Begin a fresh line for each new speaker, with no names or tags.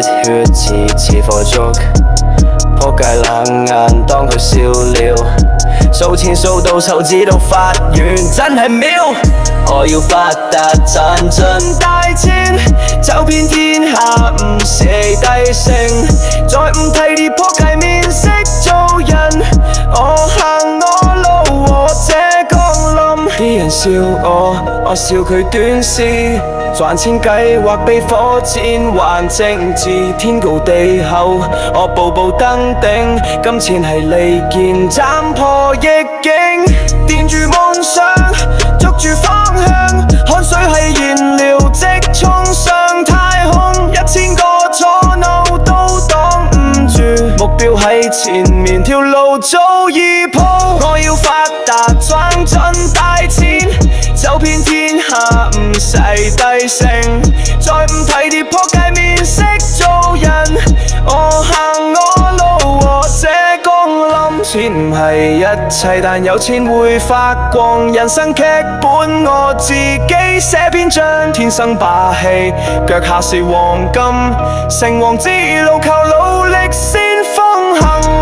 血似火燭，仆街冷眼當佢笑了，數錢數到手指都發軟，真係妙！我要發達賺盡大錢，走遍天下唔捨低性，再唔睇啲仆街面色做人，我行我路和這降臨，啲人笑我笑佢短視，賺錢計劃比火箭還精緻，天高地厚，我步步登頂，金錢係利劍，斬破逆境，掂住夢想，捉住方向，汗水係燃料，直衝上太空，1000個錯漏都擋唔住，目標喺前面，條路早已鋪，我要發達賺盡大錢，走遍天下唔使低聲，再唔睇啲仆街面色做人，我行我路和這降臨，錢唔係一切，但有錢會發光，人生劇本我自己寫篇章，天生霸氣，腳下是黃金，成王之路靠努力先方行。